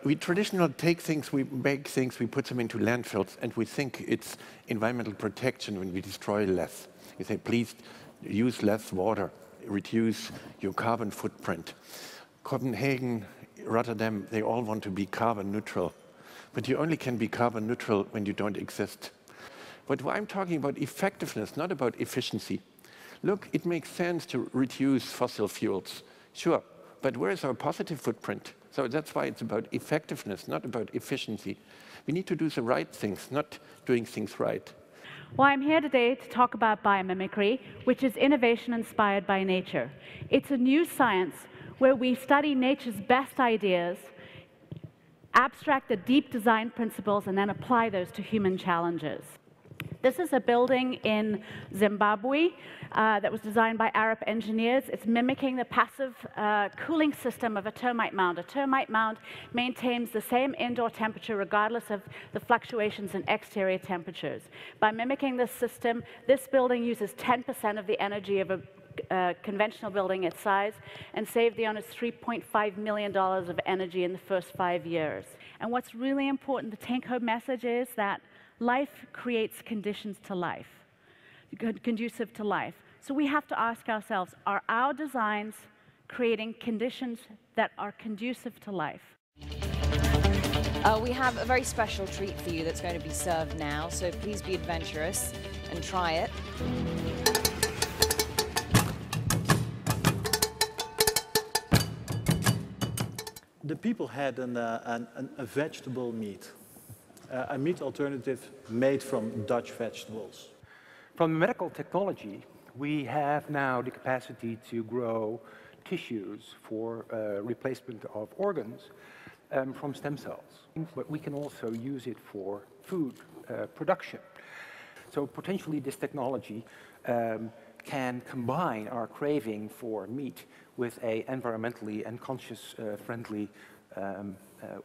we traditionally take things, we make things, we put them into landfills, and we think it's environmental protection when we destroy less. You say, please use less water, reduce your carbon footprint. Copenhagen, Rotterdam, they all want to be carbon neutral. But you only can be carbon neutral when you don't exist. But I'm talking about effectiveness, not about efficiency. Look, it makes sense to reduce fossil fuels, sure, but where is our positive footprint? So that's why it's about effectiveness, not about efficiency. We need to do the right things, not doing things right. Well, I'm here today to talk about biomimicry, which is innovation inspired by nature. It's a new science where we study nature's best ideas, abstract the deep design principles, and then apply those to human challenges. This is a building in Zimbabwe that was designed by Arab engineers. It's mimicking the passive cooling system of a termite mound. A termite mound maintains the same indoor temperature regardless of the fluctuations in exterior temperatures. By mimicking this system, this building uses 10% of the energy of a conventional building its size and saved the owners $3.5 million of energy in the first 5 years. And what's really important, the take-home message is that life creates conditions to life, conducive to life. So we have to ask ourselves, are our designs creating conditions that are conducive to life? We have a very special treat for you that's going to be served now, so please be adventurous and try it. The people had a vegetable meat. A meat alternative made from Dutch vegetables. From medical technology, we have now the capacity to grow tissues for replacement of organs from stem cells. But we can also use it for food production. So potentially this technology can combine our craving for meat with an environmentally and conscious-friendly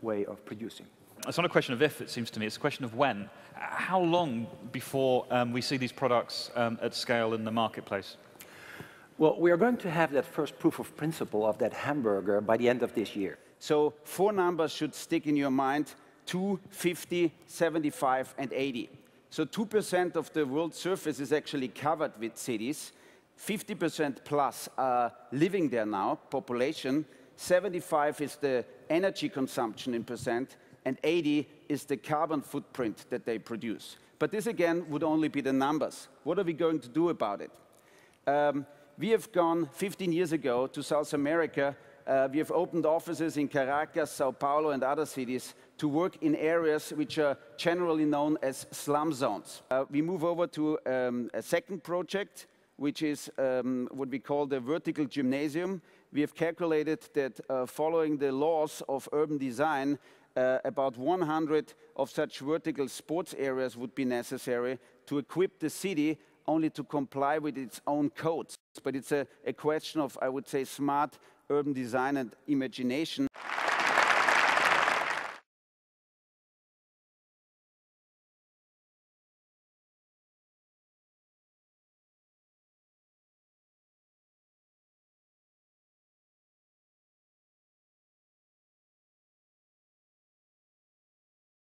way of producing. It's not a question of if, it seems to me, it's a question of when. How long before we see these products at scale in the marketplace? Well, we are going to have that first proof of principle of that hamburger by the end of this year. So 4 numbers should stick in your mind: 2, 50, 75, and 80. So 2% of the world's surface is actually covered with cities. 50% plus are living there now, population. 75 is the energy consumption in percent, and 80 is the carbon footprint that they produce. But this, again, would only be the numbers. What are we going to do about it? We have gone 15 years ago to South America. We have opened offices in Caracas, Sao Paulo, and other cities to work in areas which are generally known as slum zones. We move over to a second project, which is what we call the vertical gymnasium. We have calculated that following the laws of urban design, about 100 of such vertical sports areas would be necessary to equip the city only to comply with its own codes. But it's a question of, I would say, smart urban design and imagination.